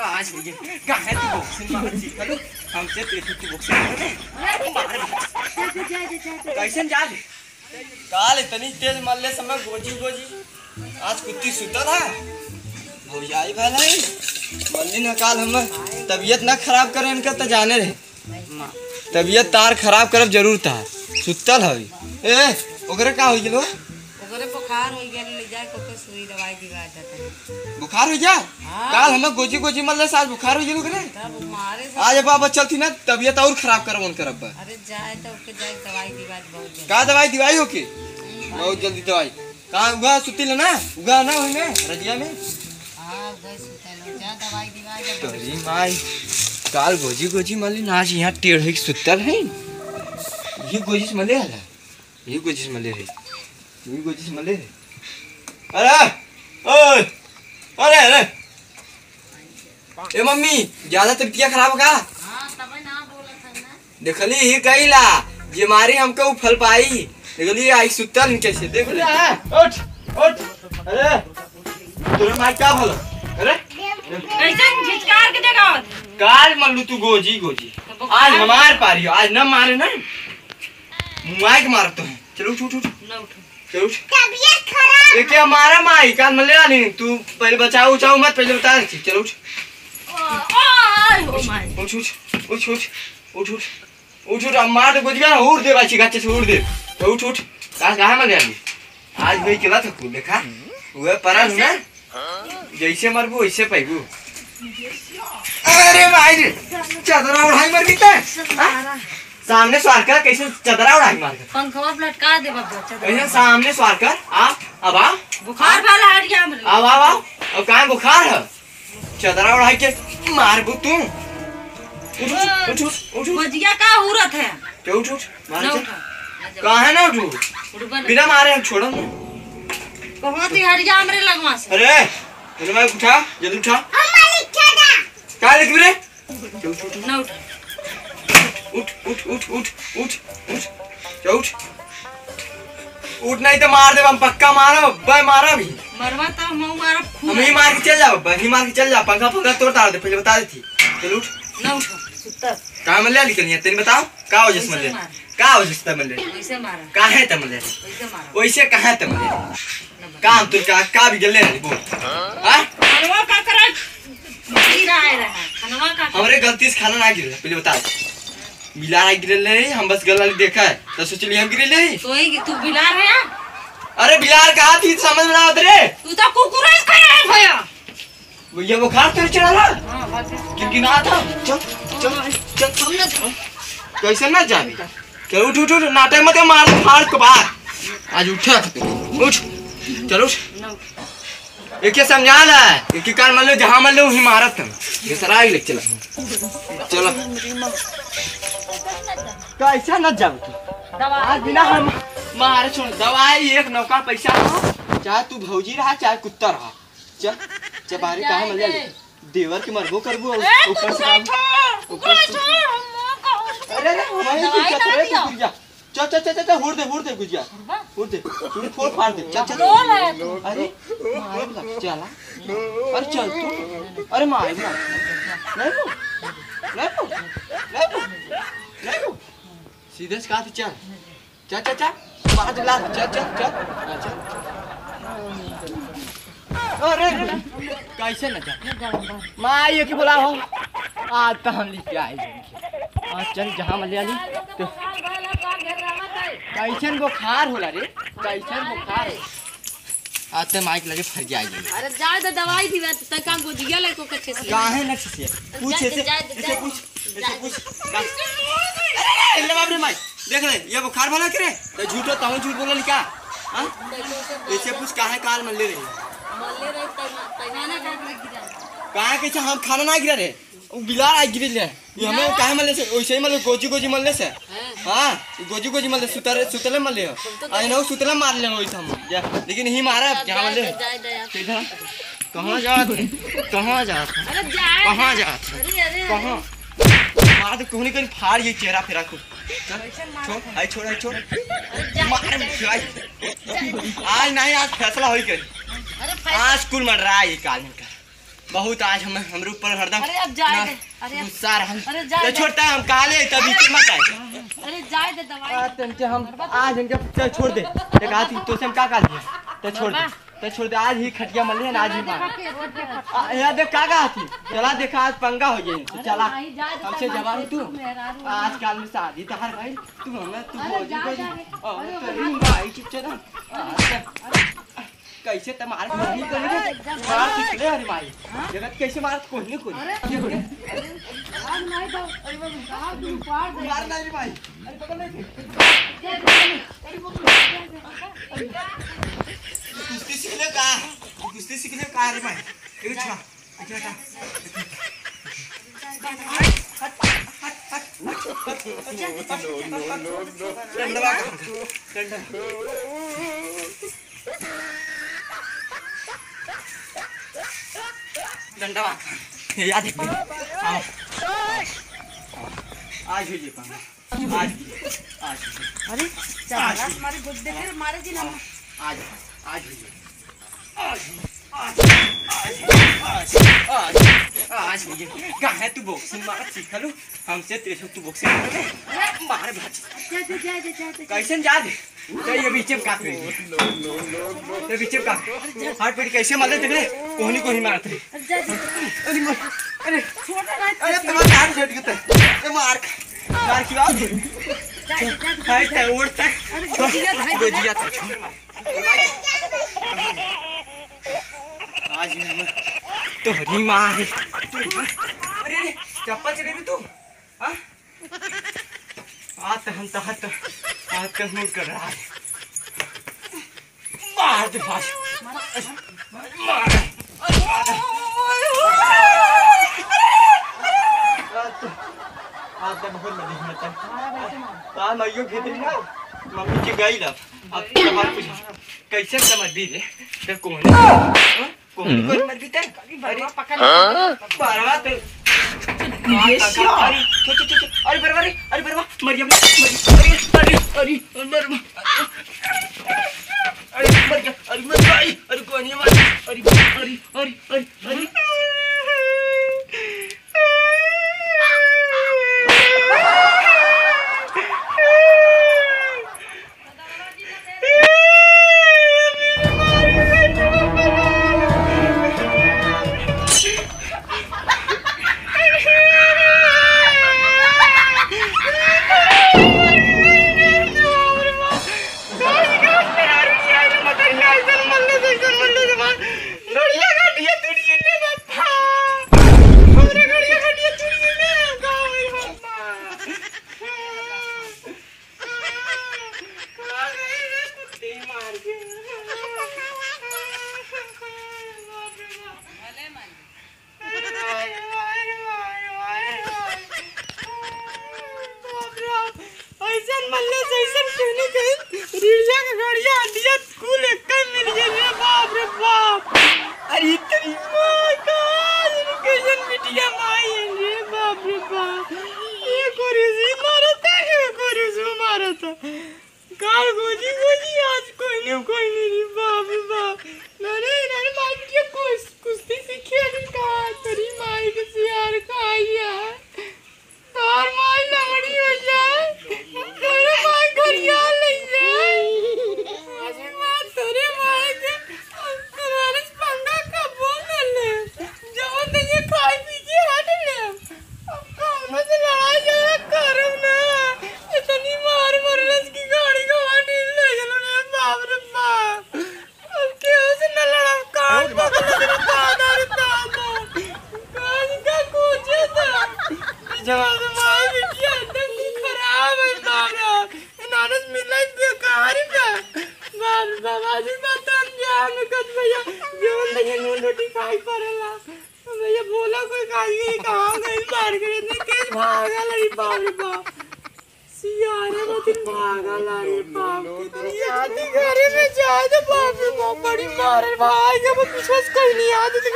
आज ये कहाँ तू बॉक्सिंग मार सीखा लो हमसे तेरे तू बॉक्सिंग मार कैसे जा काल इतनी तेज मल्ले समय गोजी आज कुत्ती सुतल है भौजाई भला है मल्ली न काल हम तबीयत ना खराब करे इनका तो जाने रहे तबीयत तार खराब करब जरूर था सुतल है ए ओकरे का हो गेलो ओकरे बुखार हो गेल ले जाए को सुई दवाई दिवा जाता बुखार हो जा काल हम गोजी मल्ले से आज बुखार हो गेलो करे तब मारे आज बाबा चलती ना तबीयत और खराब करब उन करब अरे जाए तो ओके जाए दवाई दिवा बहुत का दवाई दिवाई होके बहुत जल्दी दवाई कहां उगा सुतिल ना उगा ना होई में रजिया में हां गए सुतल जा दवाई दिवा जा तोरी माई काल गोजी मल्ली नाच यहाँ टेढ़ है सुतल है ये गोजी मले है ये गोजी मले है ये गोजी मले है अरे ओए अरे अरे ए मम्मी ज्यादा तबीयत खराब होगा हां तब ना बोलत है ना देखली ही कइला जे मारी हमको फल पाई देखली आई सुतल कैसे देख ले उठ अरे तोरे मार क्या भलो अरे कैसे झिझकार के देगा काल मल्लू तू गोजी आज हमार पारियो आज न मारे ना मुआई के मारतो है चलो उठ ना उठ चलो तबीयत खराब ये क्या मारा माई काल मल्ले नहीं तू पहले बचाओ मत पहले बता दे चलो उठ ओ माय उठ अब मार तो गोजी का उड़ दे बाची गच्चे से उड़ दे तो उठ कहां मर गया आज गई केला था तू देखा वो परा ना जैसे मरबू वैसे पाइबू अरे भाई चदरा उड़ाई मर गई सामने स्वार कर कैसे चदरा उड़ाई मार कर पंखवा लटका दे बाबा कैसे सामने स्वार कर अब आ बुखार वाला हट गया हमरे अब कहां बुखार है चदरा उड़ाई के मारबू तू उठ बजिया का औरत है तो उठ मार कहां ना उठ बिना मारे हम छोड़ो कहां ती हट गया हमरे लगवा से अरे चलो मैं उठा जल्दी उठा क्या लिख रे ना उठ नहीं तो मार दे हम पक्का मारो बे मारा भी मरवा तो हम मारा हम ही मार के चल जाओ बही मार के चल जा पंखा तोड़ तार दे पहले बता देती चलो उठ ना उठ सुतर कहां मल्ले निकलनी है तेरे बताओ का वजह से मल्ले का वजह से मल्ले वैसे मारा कहां है तमले वैसे मारा वैसे कहां है तमले काम तो का भी जल्ले नहीं बोल हां खनवा का करा गिरा है खनवा का हमरे गलती से खाना ना गिरल पहले बता बिलार गिरल नहीं हम बस गलल देखा है तो सोचली हम गिरल नहीं तो ही तू बिलार है अरे बिलार कहा थी समझ में ना आवत रे तू तो कुकुर है खाया है भैया ये बुखार तेरे चढ़ा ना हां बात है क्योंकि ना था चल हमने कैसे ना जाबी चल उठ नाटक मत मार फाड़ के बाहर आज उठ चलो एक समझा ना एक कार मान लो जहां मान लो वहीं मारत हम ये सराय ले चलो कैसा न जाओ तू आज बिना हम मारे छोड़ दवाई एक नौका पैसा हो चाहे तू भौजी रहा चाहे कुत्ता रहा चल बाहर कहां मिल जाए देवर के मरबो करबो ऊपर से अरे हमारे चल हुड़ दे गुजिया हुड़ दे फोड़ फाड़ दे चल अरे चला अरे चल तू अरे मार नहीं सीधे से कहा थी चल मार दे ला चल अरे कैसे न जा माँ ये क्या बोला हो आज तो हम लेके आए चल जहाँ मलयाली तो कैसन बुखार होला रे कैसन बुखार आते माइक लगे फर जाएगी अरे जाए तो दवाई दी बात तक को दिया ले को कच्चे से काहे न छे पूछ ऐसे पूछ अरे बाप रे माइक देख ले ये बुखार वाला करे तो झूठो ताऊ झूठ बोला लिखा हां ऐसे पूछ काहे काल मल्ले रही पैमाना का गिरा काहे कैसे हम खाना ना गिरा रे वो बिलार आ गिरल है ये हमें काहे मल्ले से वैसे ही मतलब गोजी मल्ले से हां गोजी मल्ले सुतले मल्ले आज ना सुतले मार ले होई हम लेकिन ही मारा जहां मल्ले सीधा कहां जा अरे जा कहां जा अरे कहां मार तो कोनी कहीं फाड़ ये चेहरा फेरा को छोड़ मार आज नहीं आज फैसला होई के आज कुल मन रहा है एक आदमी का बहुत आज हमरे ऊपर हरदम अरे अब जाए दे, अरे गुस्सा रहन। अरे जाए दे। छोड़ता हम काले तभी मत आए। अरे जाए दे दवाई। तनके हम आज इनके चल छोड़ दे। एक आती तो से हम का दिया तो छोड़ दे तो छोड़ दे। आज ही खटिया मल है आज ही मार यार देख का आती चला देखा आज पंगा हो गई। चला हमसे जवाब तू आज काल में शादी तहार भाई तू हमें तू बोझी कोई भाई चुपचाप कैसे तुम्हारे नहीं करेंगे मार पिछले हरी माई जगत कैसे मार कोई नहीं कोई ये हो आज नहीं तो अरे वो साहब तू पार दे मार नहीं भाई अरे पकड़ नहीं कुश्ती सीखने का रे भाई ये छा अच्छा डंडा याद है आओ आज हुई पाना आज अरे चला हमारे गुड्डे फिर मारे जी ना आज आज हुई आज कहाँ है तू बॉक्सिंग मार सीखा लो हमसे तेरे तू बॉक्सिंग मार कैसे जा दे ये बीचे का ये बीचे का हाथ पेट कैसे मारते थे कोहनी कोहनी मारते अरे अरे अरे तुम्हारा कान छट गया ये मार मार की बात है है उड़ता गोजिया था आज तो हरी माँ है अरे चप्पल चले भी तू हाँ हाथ हम तो हाथ का मूड कर रहा है मार दे भाई मार आज तो बहुत मजे में था हाँ मैं यो भीतर ना मम्मी की गई ना अब तुम्हारे कुछ कैसे समझ भी दे तो कौन मर भी तेरे अरे पकड़ बारवा तो अरे बरवा मरियम अरे बरवा अरे मर गया अरे मर भाई अरे कौन है मार अरे भाई जब विश्वास कोई नहीं आते तो